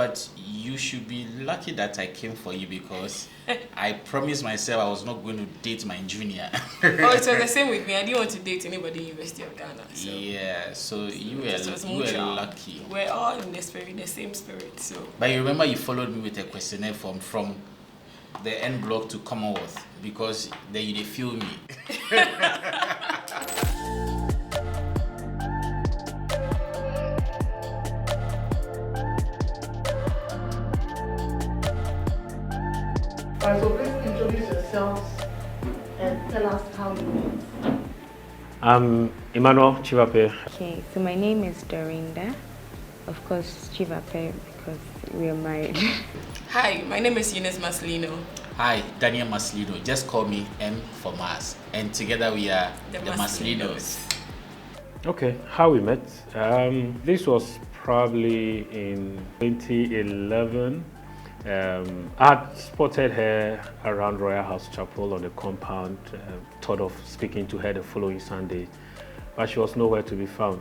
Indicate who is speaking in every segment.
Speaker 1: But you should be lucky that I came for you because I promised myself I was not going to date my junior.
Speaker 2: Oh, it was the same with me. I didn't want to date anybody in University of Ghana. So.
Speaker 1: Yeah, so you were lucky.
Speaker 2: We're all in the same spirit. So.
Speaker 1: But you remember you followed me with a questionnaire from the N block to Commonwealth because they feel me.
Speaker 3: So please introduce yourselves and tell us how you met.
Speaker 4: I'm Emmanuel Tsivapes.
Speaker 5: Okay, so my name is Dorinda. Of course, Tsivapes because we are married.
Speaker 2: Hi, my name is Maslienos.
Speaker 1: Hi, Daniel Maslienos. Just call me M for Mars. And together we are the Maslienos.
Speaker 4: Okay, how we met? This was probably in 2011. I had spotted her around Royal House Chapel on the compound, thought of speaking to her the following Sunday, but she was nowhere to be found.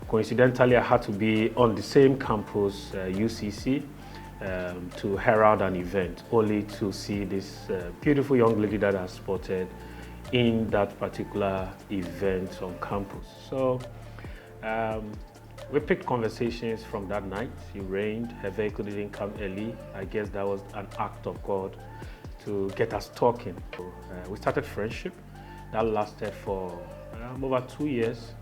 Speaker 4: Coincidentally, I had to be on the same campus, UCC, to herald an event, only to see this beautiful young lady that I spotted in that particular event on campus. So we picked conversations from that night. It rained, her vehicle didn't come early. I guess that was an act of God to get us talking. So, we started friendship. That lasted for over 2 years.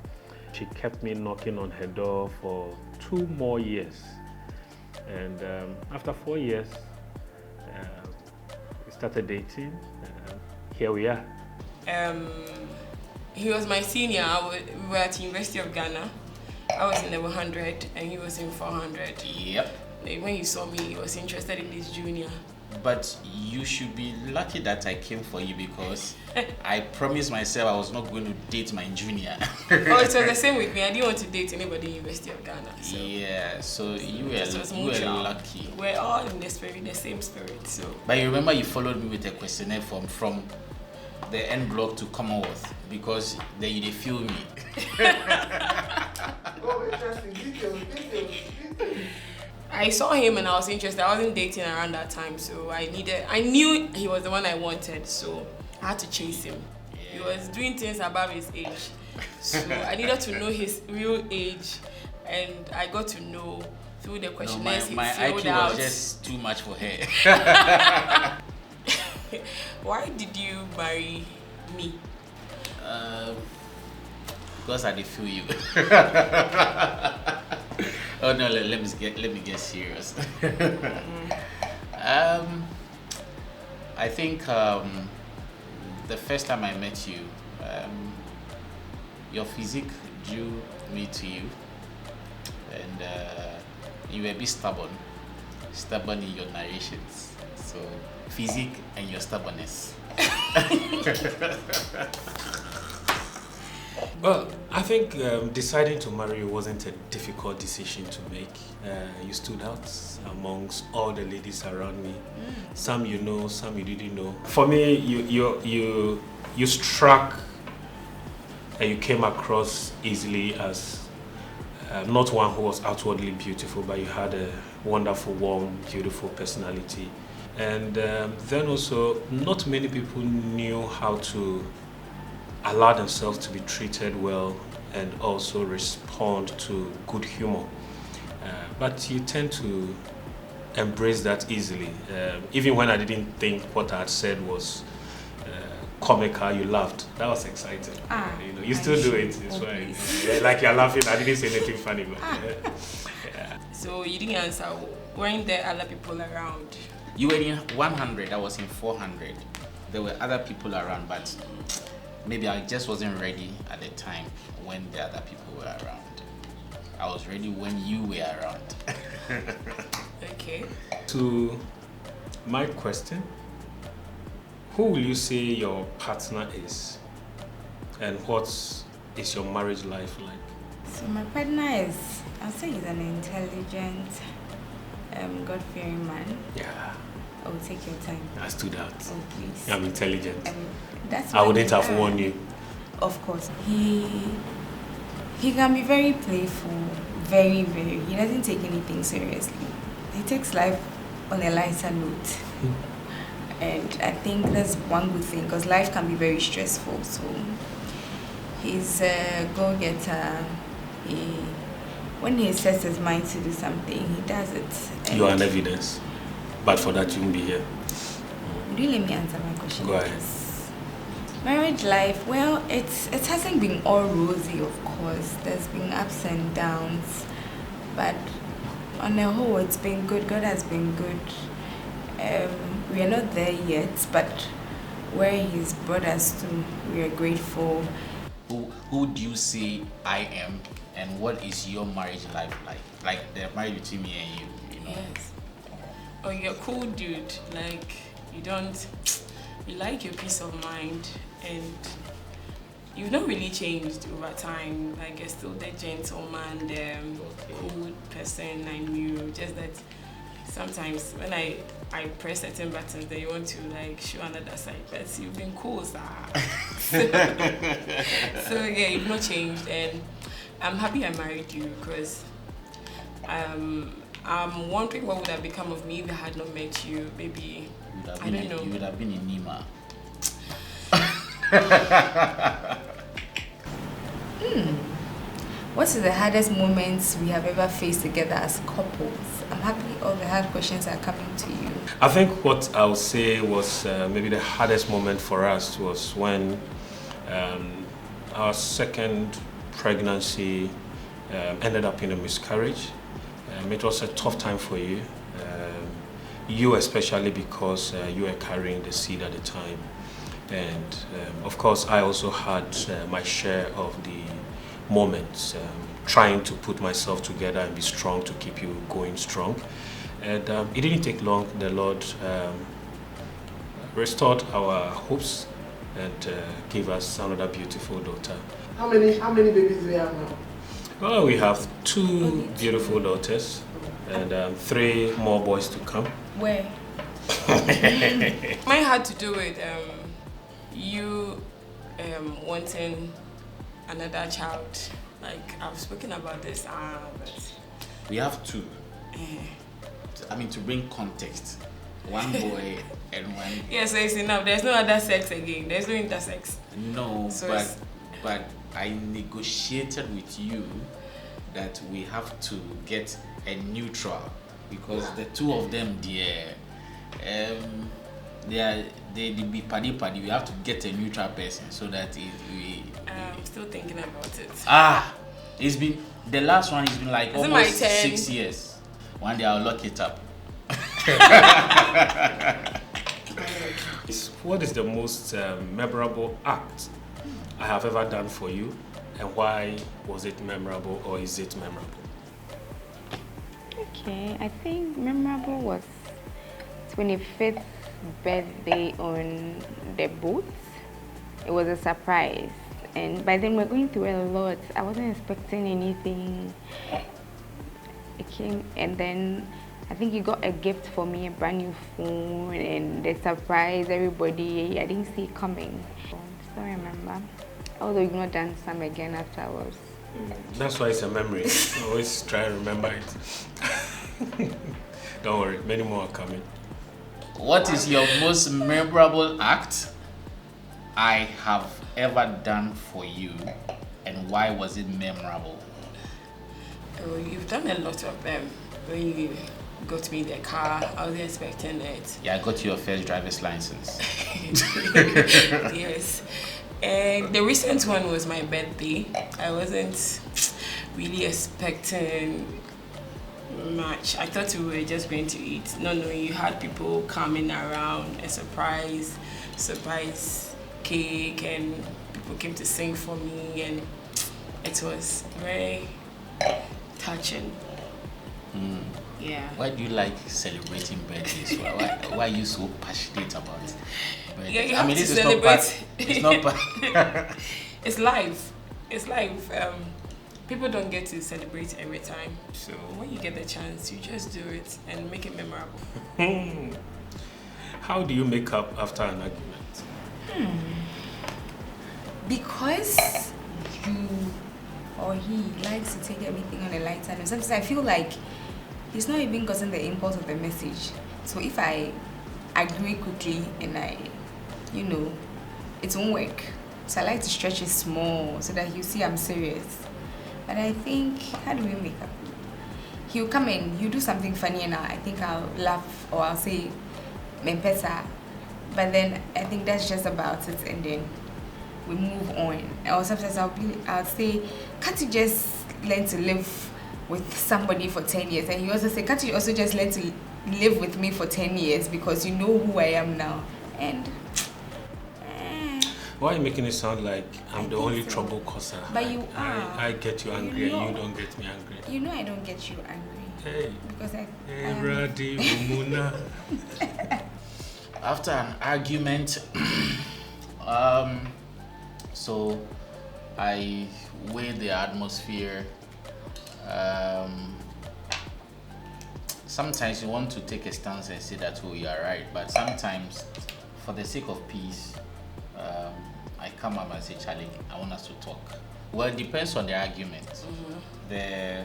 Speaker 4: She kept me knocking on her door for 2 more years. And after 4 years, we started dating. Here we are.
Speaker 2: He was my senior. We were at the University of Ghana. I was in level 100 and he was in 400.
Speaker 1: Yep.
Speaker 2: When he saw me, he was interested in this junior.
Speaker 1: But you should be lucky that I came for you because I promised myself I was not going to date my junior.
Speaker 2: Oh, it was the same with me. I didn't want to date anybody in University of Ghana. So.
Speaker 1: Yeah, so you were lucky.
Speaker 2: We're all in the same spirit. So.
Speaker 1: But you remember you followed me with a questionnaire from the N block to Commonwealth because they feel me.
Speaker 3: Oh, interesting. Details.
Speaker 2: I saw him and I was interested. I wasn't dating around that time, so I knew he was the one I wanted, so I had to chase him. Yeah. He was doing things above his age, so I needed to know his real age, and I got to know through the questionnaires he filled out.
Speaker 1: My IQ was just too much for her.
Speaker 2: Why did you marry me?
Speaker 1: Because I did feel you. Oh no! Let me get serious. I think the first time I met you, your physique drew me to you, and you were a bit stubborn in your narrations. So physique and your stubbornness.
Speaker 4: Well, I think deciding to marry you wasn't a difficult decision to make. You stood out amongst all the ladies around me. Some you know, some you didn't know. For me, you struck and you came across easily as not one who was outwardly beautiful, but you had a wonderful, warm, beautiful personality. And then also, not many people knew how to allow themselves to be treated well and also respond to good humor. But you tend to embrace that easily. Even when I didn't think what I had said was comical, you laughed. That was exciting. You still do it. It's fine. Yeah, like you're laughing. I didn't say anything funny, but yeah.
Speaker 2: So you didn't answer. Weren't there other people around?
Speaker 1: You were in 100. I was in 400. There were other people around, but maybe I just wasn't ready at the time when the other people were around. I was ready when you were around.
Speaker 2: Okay.
Speaker 4: To my question, who will you say your partner is? And what is your marriage life like?
Speaker 5: So my partner is, I'll say he's an intelligent, God-fearing man.
Speaker 4: Yeah.
Speaker 5: Oh, take your time.
Speaker 4: I stood out.
Speaker 5: Oh, please.
Speaker 4: I'm intelligent.
Speaker 5: That's
Speaker 4: I wouldn't have warned you.
Speaker 5: Of course. He can be very playful, very, very. He doesn't take anything seriously. he takes life on a lighter note. And I think that's one good thing because life can be very stressful. So he's a go-getter. When he sets his mind to do something, he does it. And
Speaker 6: You are an evidence, but for that you won't be here.
Speaker 5: would you let me answer my question?
Speaker 6: Go ahead.
Speaker 5: please? Marriage life, well, it hasn't been all rosy, of course. There's been ups and downs, but on the whole, it's been good. God has been good. We are not there yet, but where He's brought us to, we are grateful.
Speaker 1: Who do you say I am, and what is your marriage life like? Like the marriage between me and you, you know?
Speaker 2: Yes. Oh, you're a cool dude. Like, you like your peace of mind, and you've not really changed over time. Like, you're still the gentleman, the cool person I knew. Just that sometimes when I press certain buttons, then you want to like show another side. But you've been cool, sir. So yeah, you've not changed, and I'm happy I married you because I'm wondering what would have become of me if I had not met you. Maybe I don't know.
Speaker 1: You would have been in Nima.
Speaker 5: What is the hardest moments we have ever faced together as couples? I'm happy all the hard questions are coming to you.
Speaker 6: I think what I would say was maybe the hardest moment for us was when our second pregnancy ended up in a miscarriage. It was a tough time for you. You especially because you were carrying the seed at the time. And of course, I also had my share of the moments, trying to put myself together and be strong to keep you going strong. And it didn't take long. The Lord restored our hopes and gave us another beautiful daughter.
Speaker 3: How many babies do you have now?
Speaker 6: Well, we have 2 beautiful daughters and 3 more boys to come.
Speaker 5: Where?
Speaker 2: Mine had to do with you wanting another child. Like, I've spoken about this, but
Speaker 1: We have 2. I mean, to bring context, 1 boy and 1.
Speaker 2: yeah, so it's enough. There's no other sex again. There's no intersex.
Speaker 1: No,
Speaker 2: So
Speaker 1: but I negotiated with you that we have to get a neutral because the 2 of them, they be paddy. We have to get a neutral person so that
Speaker 2: I'm still thinking about it.
Speaker 1: It's been the last one. It's been like
Speaker 2: Is it my
Speaker 1: almost
Speaker 2: turn?
Speaker 1: 6 years. One day I'll lock it up.
Speaker 6: What is the most memorable act I have ever done for you, and why was it memorable, or is it memorable?
Speaker 5: Okay, I think memorable was 25th birthday on the boat. It was a surprise, and by then we're going through a lot. I wasn't expecting anything. It came, and then I think you got a gift for me, a brand new phone, and the surprise, everybody, I didn't see it coming. I still remember. Although you've not done some again afterwards.
Speaker 6: That's why it's a memory. Always try and remember it. Don't worry, many more are coming.
Speaker 1: What is your most memorable act I have ever done for you, and why was it memorable?
Speaker 2: Oh, you've done a lot of them. When you got me the car, I wasn't expecting it.
Speaker 1: Yeah, I got your first driver's license.
Speaker 2: Yes. And the recent one was my birthday. I wasn't really expecting much. I thought we were just going to eat. No, you had people coming around, a surprise cake, and people came to sing for me, and it was very touching. Yeah.
Speaker 1: Why do you like celebrating birthdays? Why are you so passionate about birthdays?
Speaker 2: Yeah, you have to
Speaker 1: this
Speaker 2: celebrate.
Speaker 1: It's not part.
Speaker 2: It's life. It's life. People don't get to celebrate every time. So when you get the chance, you just do it and make it memorable.
Speaker 6: How do you make up after an argument?
Speaker 5: Because you or he likes to take everything on a lighter note. Sometimes I feel like he's not even gotten the impulse of the message. So if I agree quickly and it won't work. So I like to stretch it small so that you see I'm serious. But I think, how do we make up? He'll come in, he'll do something funny and I think I'll laugh or I'll say, Mempesa. But then I think that's just about it and then we move on. Or sometimes I'll say, can't you just learn to live with somebody for 10 years? And he also say, can't you also just learn to live with me for 10 years because you know who I am now? And
Speaker 6: why are you making it sound like I'm the only trouble causer?
Speaker 5: But you are.
Speaker 6: I get you angry and you don't get me angry.
Speaker 5: You know I don't get you angry.
Speaker 6: Hey.
Speaker 5: Because I
Speaker 6: Radi Umuna.
Speaker 1: After an argument, so I weigh the atmosphere. Sometimes you want to take a stance and say that, oh, you are right, but sometimes for the sake of peace, I come up and say, Charlie, I want us to talk. Well, it depends on the argument. The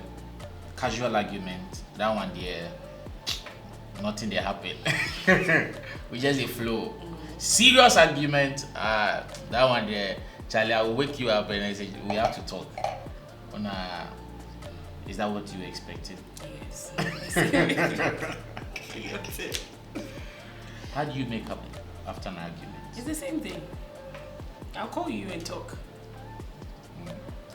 Speaker 1: casual argument, that one there, nothing there happen. We just a flow. Serious argument, that one there, Charlie, I will wake you up and I say, we have to talk. Is that what you expected?
Speaker 2: Yes.
Speaker 1: How do you make up after an argument?
Speaker 2: It's the same thing. I'll call you and talk.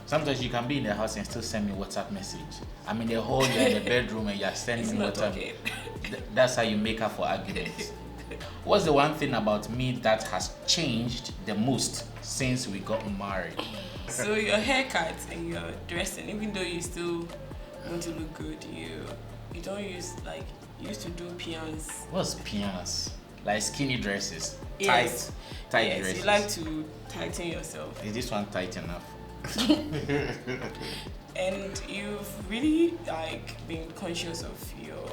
Speaker 1: Sometimes you can be in the house and still send me WhatsApp message. I'm in the hall, you're in the bedroom and you're sending me WhatsApp.
Speaker 2: Okay.
Speaker 1: That's how you make up for arguments. What's the one thing about me that has changed the most since we got married?
Speaker 2: So your haircut and your dressing, even though you still want to look good, you don't use you used to do peons.
Speaker 1: What's peons? Like skinny dresses,
Speaker 2: Yes.
Speaker 1: tight
Speaker 2: Yes,
Speaker 1: dresses.
Speaker 2: you like to tighten yourself.
Speaker 1: Is this one tight enough?
Speaker 2: And you've really been conscious of your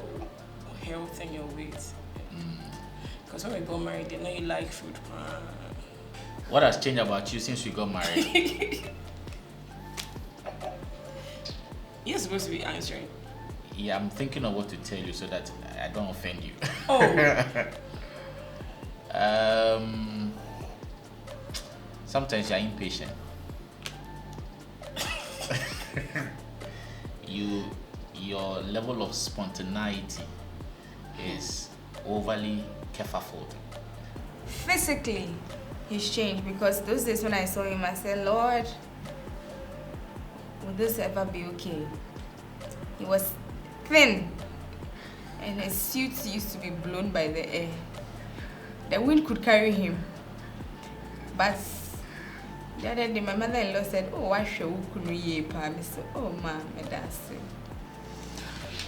Speaker 2: health and your weight. Because when we got married, they know you like food.
Speaker 1: What has changed about you since we got married?
Speaker 2: You're supposed to be answering.
Speaker 1: Yeah, I'm thinking of what to tell you so that I don't offend you.
Speaker 2: Oh.
Speaker 1: Sometimes you're impatient. Your level of spontaneity is overly careful.
Speaker 5: physically he's changed because those days when I saw him I said, Lord, will this ever be okay? He was thin and his suits used to be blown by the air. The wind could carry him. But the other day my mother-in-law said, oh, I sure couldn't ye pa. I said, oh ma'am, that's it.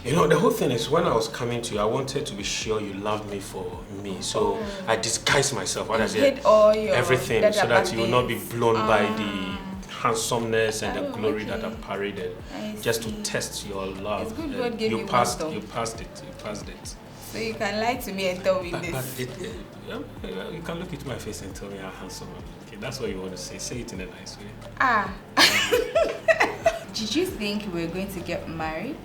Speaker 6: You know, the whole thing is when I was coming to you, I wanted to be sure you loved me for me. So I disguised myself. What I said, everything, so that you will not be blown by the handsomeness and the glory that I paraded, just to test your love.
Speaker 5: It's good God gave you
Speaker 6: passed
Speaker 5: wisdom.
Speaker 6: You passed it.
Speaker 5: So you can lie to me and tell me this.
Speaker 6: You can look into my face and tell me how handsome I am. Okay, that's what you want to say. Say it in a nice way.
Speaker 5: Did you think we were going to get married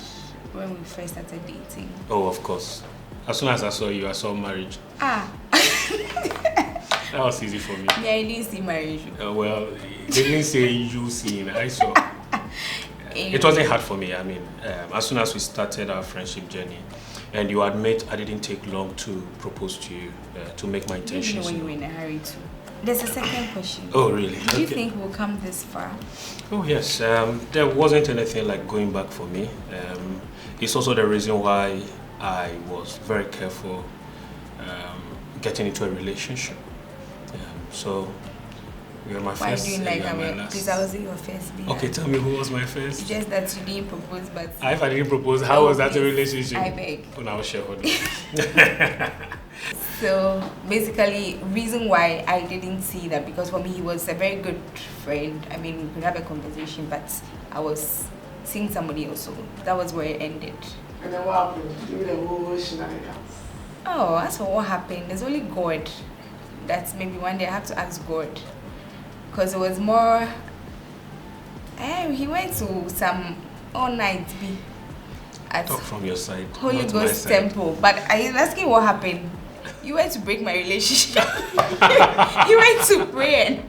Speaker 5: when we first started dating?
Speaker 6: Oh, of course. As soon as I saw you, I saw marriage. That was easy for me.
Speaker 5: Yeah, I didn't see marriage.
Speaker 6: Well, they didn't say you seeing. I saw. It wasn't hard for me. I mean, as soon as we started our friendship journey, and you admit I didn't take long to propose to you, to make my intentions.
Speaker 5: You know when you were in a hurry too. There's a second question.
Speaker 6: Oh, really?
Speaker 5: Do you think we'll come this far?
Speaker 6: Oh, yes. There wasn't anything like going back for me. It's also the reason why I was very careful getting into a relationship. So, you're my
Speaker 5: Why
Speaker 6: first.
Speaker 5: doing like because I was your first baby.
Speaker 6: Okay, tell me who was my first.
Speaker 5: Just that you didn't propose, but
Speaker 6: If I didn't propose, how was that a relationship?
Speaker 5: I beg.
Speaker 6: When I was shareholder.
Speaker 5: So basically, reason why I didn't see that, because for me he was a very good friend. I mean, we could have a conversation, but I was seeing somebody else. So that was where it ended.
Speaker 3: And then what happened? You the whole shenanigans.
Speaker 5: Oh, as for what happened, there's only God. That's maybe one day I have to ask God, because it was more. He went to some all night. at
Speaker 6: Talk from your side.
Speaker 5: Holy
Speaker 6: not my
Speaker 5: Ghost
Speaker 6: side.
Speaker 5: Temple. But I am asking what happened. You went to break my relationship. You went to pray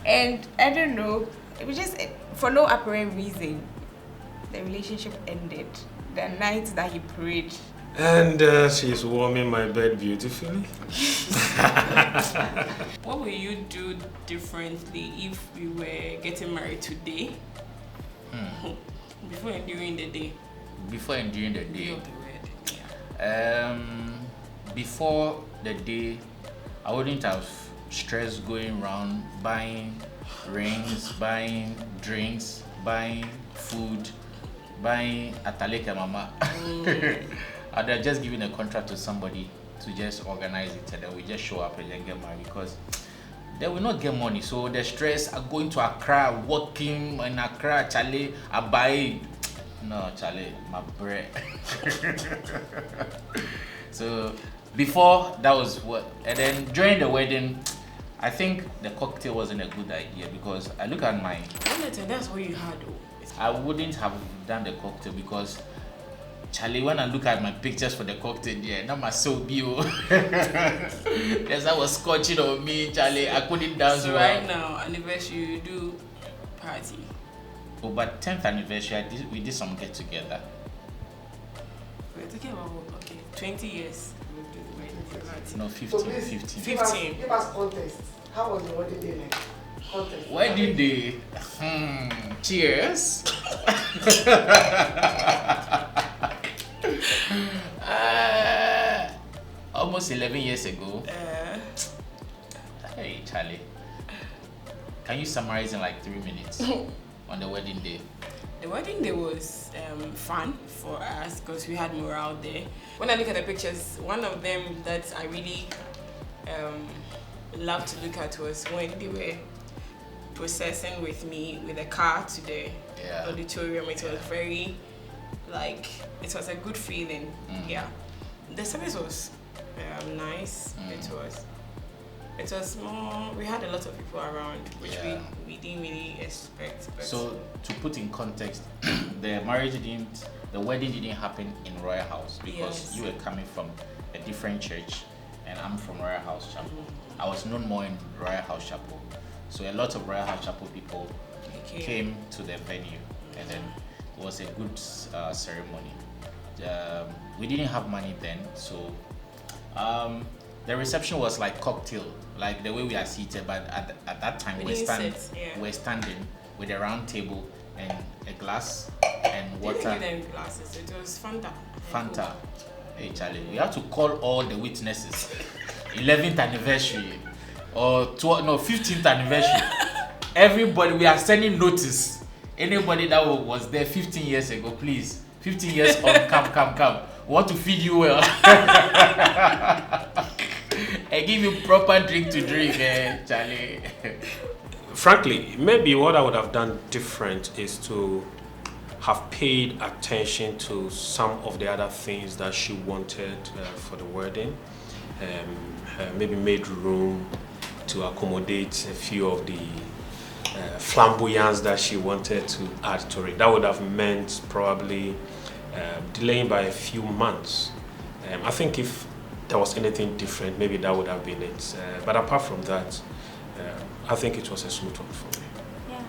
Speaker 5: and I don't know. It was just for no apparent reason. The relationship ended the night that he prayed.
Speaker 6: And she's warming my bed beautifully.
Speaker 2: What will you do differently if we were getting married today? Before and during the day.
Speaker 1: Before and during the
Speaker 2: Day
Speaker 1: day.
Speaker 2: of the wedding. Yeah.
Speaker 1: Before the day, I wouldn't have stress going around buying rings, buying drinks, buying food, buying ataleke mama. I'd have just given a contract to somebody to just organize it, and then we just show up and then get married, because they will not get money. So the stress of going to Accra, working in Accra, Charlie, I buy. No, Charlie, my bread. So before that was what, and then during the wedding, I think the cocktail wasn't a good idea, because I look at my.
Speaker 2: That's what you had.
Speaker 1: I wouldn't have done the cocktail because Charlie, when I look at my pictures for the cocktail, yeah, not my so bio. Yes, I was scorching on me, Charlie. I couldn't dance
Speaker 2: So
Speaker 1: well.
Speaker 2: right now, anniversary, you do party.
Speaker 1: Oh, but 10th anniversary, we did some get together.
Speaker 2: We're talking about, okay, 20 years. We'll do the wedding party.
Speaker 1: No, 15,
Speaker 3: So please,
Speaker 1: 15.
Speaker 3: Give us,
Speaker 2: 15.
Speaker 3: give us context. How was the wedding day like? Context.
Speaker 1: Wedding day. Cheers. Almost 11 years ago. Hey, Charlie. Can you summarize in like 3 minutes on the wedding day?
Speaker 2: The wedding day was fun for us because we had morale there. When I look at the pictures, one of them that I really loved to look at was when they were processing with me with a car to the auditorium. It was very, like, it was a good feeling. Yeah, the service was nice. It was more, we had a lot of people around, which we didn't really expect. But
Speaker 1: So to put in context, the wedding didn't happen in Royal House because you were coming from a different church and I'm from Royal House Chapel. I was known more in Royal House Chapel. So a lot of Royal House Chapel people came to the venue, and then it was a good ceremony. We didn't have money then, so the reception was like cocktail, like the way we are seated, but at that time we're standing with a round table and a glass and water.
Speaker 2: Didn't give them glasses. It was Fanta.
Speaker 1: Hey Charlie, we have to call all the witnesses. 11th anniversary or 15th anniversary. Everybody, we are sending notice. Anybody that was there 15 years ago, please. 15 years on, come. We want to feed you well. I give you proper drink to drink, Charlie.
Speaker 6: Frankly, maybe what I would have done different is to have paid attention to some of the other things that she wanted for the wedding. Maybe made room to accommodate a few of the flamboyance that she wanted to add to it. That would have meant probably delaying by a few months. I think if there was anything different, maybe that would have been it. But apart from that, I think it was a smooth one for me.
Speaker 5: Yeah,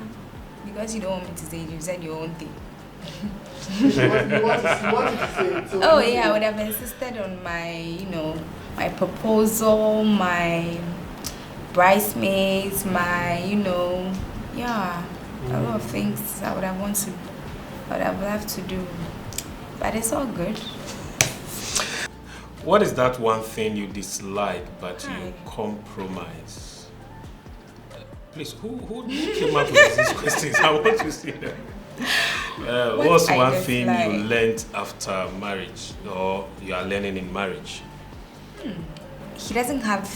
Speaker 5: because you don't want me to say it, you said your own thing.
Speaker 3: You want to say it. So
Speaker 5: Oh yeah, I would have insisted on my, my proposal, my bridesmaids, my, a lot of things I would have loved to do. But it's all good.
Speaker 6: What is that one thing you dislike but you compromise? Please, who came up with these questions? I want to see them. What's one thing you learned after marriage or you are learning in marriage?
Speaker 5: He doesn't have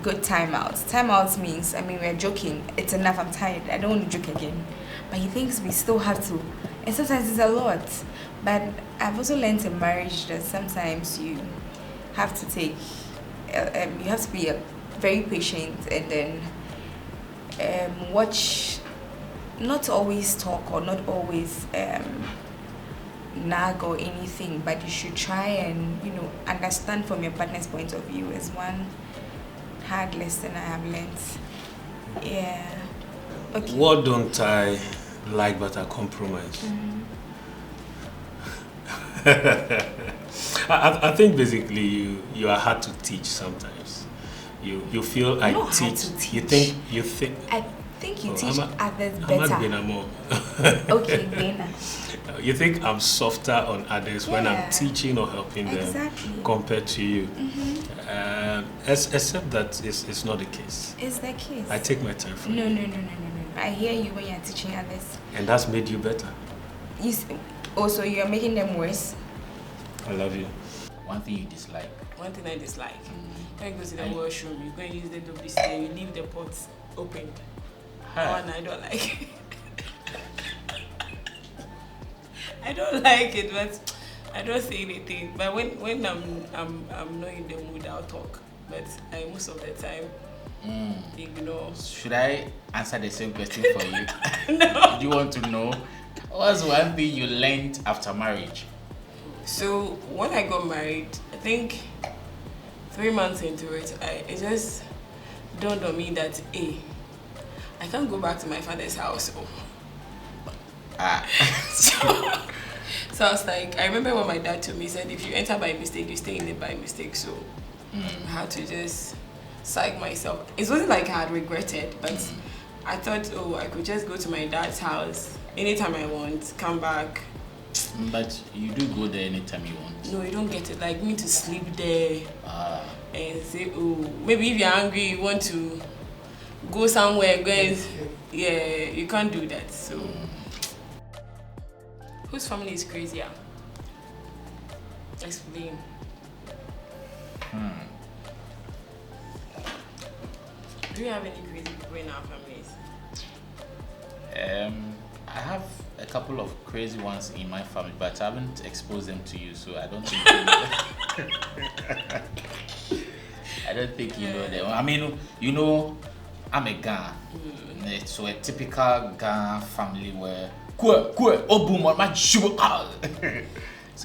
Speaker 5: good timeouts. Timeouts means, we're joking. It's enough, I'm tired. I don't want to joke again. But he thinks we still have to. And sometimes it's a lot. But I've also learned in marriage that sometimes you have to take, you have to be very patient and then watch, not always talk or not always nag or anything, but you should try and, you know, understand from your partner's point of view is one hard lesson I have learned. Yeah. Okay.
Speaker 6: What don't I like but I compromise? I think basically you are hard to teach sometimes. You feel I
Speaker 5: not hard
Speaker 6: teach.
Speaker 5: to teach.
Speaker 6: You think.
Speaker 5: I think you teach others
Speaker 6: I'm
Speaker 5: better.
Speaker 6: more.
Speaker 5: Okay, Bena.
Speaker 6: You think I'm softer on others when I'm teaching or helping them compared to you. Except that it's not the case.
Speaker 5: It's the case.
Speaker 6: I take my time for
Speaker 5: No.
Speaker 6: you.
Speaker 5: No. I hear you when you're teaching others.
Speaker 6: And that's made you better.
Speaker 5: Also, you're making them worse.
Speaker 6: I love you.
Speaker 1: One thing you dislike.
Speaker 2: One thing I dislike. When you go to the washroom, you go and use the WC, you leave the pots open. One I don't like it. I don't like it, but I don't say anything. But when I'm not in the mood, I'll talk. But most of the time, ignore.
Speaker 1: Should I answer the same question for you?
Speaker 2: No.
Speaker 1: Do you want to know what's one thing you learned after marriage?
Speaker 2: So when I got married, I think 3 months into it, it just dawned on me that I can't go back to my father's house. So I was like, I remember when my dad told me, he said, if you enter by mistake, you stay in it by mistake. So I had to just psych myself. It wasn't like I had regretted, but I thought, I could just go to my dad's house anytime I want, come back.
Speaker 1: But you do go there anytime you want.
Speaker 2: No, you don't get it. Like me to sleep there and say, maybe if you're hungry, you want to go somewhere, you can't do that. So, whose family is crazier? Explain. Do you have any crazy people in our families?
Speaker 1: I have a couple of crazy ones in my family, but I haven't exposed them to you, so I don't think I don't think you know them. I mean, you know, I'm a Ghana, so a typical Ghana family where so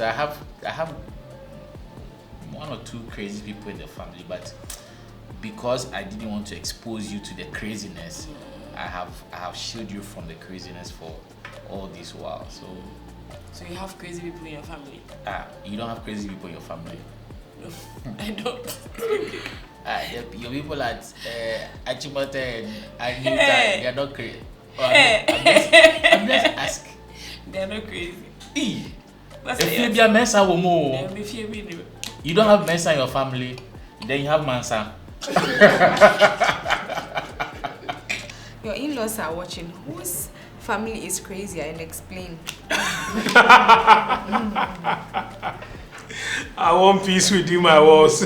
Speaker 1: I have one or two crazy people in the family, but because I didn't want to expose you to the craziness, I have shielded you from the craziness for all this while.
Speaker 2: So you have crazy people in your family?
Speaker 1: You don't have crazy people in your family?
Speaker 2: No, I don't.
Speaker 1: Your people at Achimota and Anita, they are not crazy. I'm just asking.
Speaker 2: They are not crazy.
Speaker 1: If you are Mensa Womo, you don't have Mensa in your family, then you have Mansa.
Speaker 5: Your in-laws are watching. Whose family is crazier? And explain.
Speaker 6: I want peace within my walls.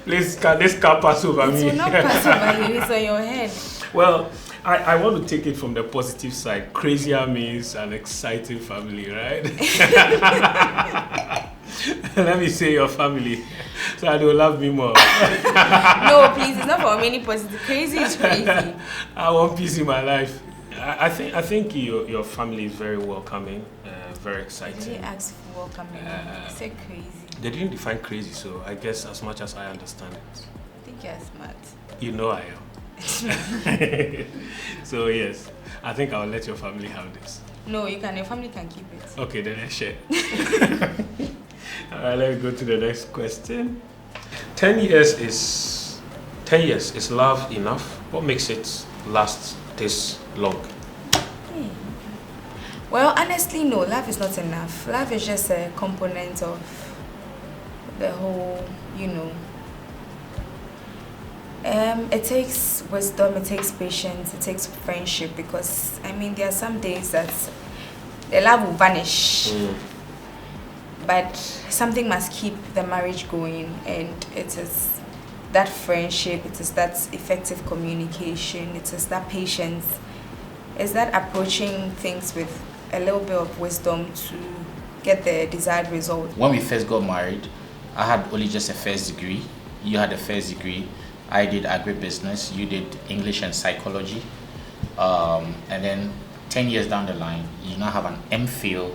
Speaker 6: Please, can this car pass over me?
Speaker 5: It will not pass over you. It's on your head.
Speaker 6: Well, I want to take it from the positive side. Crazier means an exciting family, right? Let me say your family, so they will love me more.
Speaker 5: No, please, it's not for many positive. Crazy is crazy.
Speaker 6: I want peace in my life. I think your family is very welcoming, very exciting.
Speaker 5: They ask for welcoming. Say crazy.
Speaker 6: They didn't define crazy, so I guess as much as I understand it.
Speaker 5: I think you're smart.
Speaker 6: You know I am. So yes, I think I'll let your family have this.
Speaker 5: No, you can. Your family can keep it.
Speaker 6: Okay, then I share. All right, let's go to the next question. 10 years is love enough? What makes it last this long?
Speaker 5: Well, honestly, no. Love is not enough. Love is just a component of the whole, it takes wisdom, it takes patience, it takes friendship, because there are some days that the love will vanish, but something must keep the marriage going, and it is that friendship, it is that effective communication, it is that patience, it's that approaching things with a little bit of wisdom to get the desired result.
Speaker 1: When we first got married, I had only just a first degree. You had a first degree. I did agribusiness. You did English and psychology. And then 10 years down the line, you now have an MPhil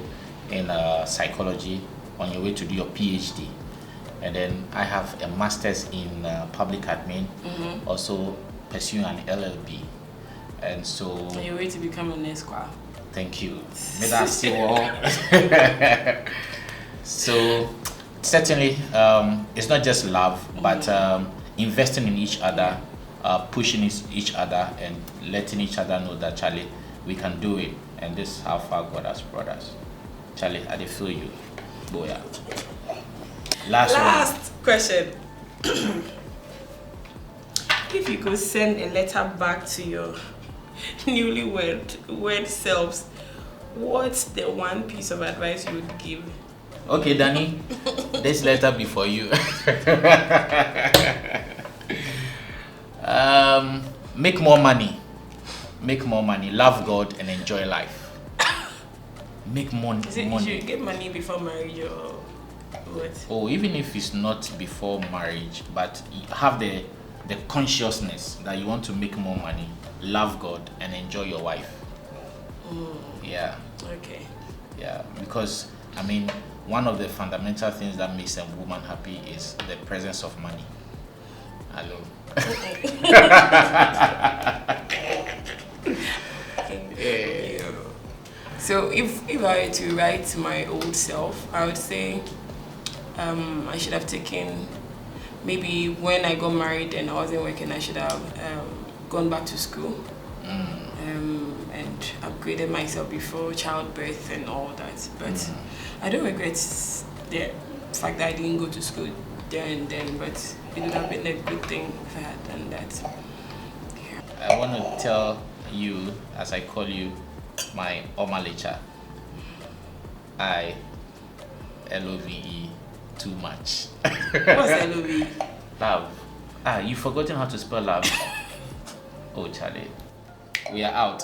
Speaker 1: in psychology on your way to do your PhD. And then I have a master's in public admin, also pursuing an LLB. And so...
Speaker 2: On your way to become an esquire.
Speaker 1: Thank you. May that see all. So certainly, it's not just love, but investing in each other, pushing each other, and letting each other know that, Charlie, we can do it. And this is how far God has brought us. Charlie, I feel you. Boya.
Speaker 2: Last question. If you could send a letter back to your newlywed selves, what's the one piece of advice you would give?
Speaker 1: Okay, Danny, this letter be for you. Make more money. Make more money. Love God and enjoy life. Make more money.
Speaker 2: You should get money before marriage or what?
Speaker 1: Oh, even if it's not before marriage, but you have the consciousness that you want to make more money, love God and enjoy your wife. Yeah.
Speaker 2: Okay.
Speaker 1: Yeah, because I mean, one of the fundamental things that makes a woman happy is the presence of money. Hello.
Speaker 2: So if I were to write to my old self, I would say I should have taken, maybe when I got married and I wasn't working, I should have gone back to school and upgraded myself before childbirth and all that. But I don't regret the fact that I didn't go to school there and then, but it would have been a good thing if I had done that. Yeah.
Speaker 1: I want to tell you, as I call you, my Omalicha. I LOVE too much.
Speaker 2: What's LOVE?
Speaker 1: Love. You've forgotten how to spell love. Oh, Charlie. We are out.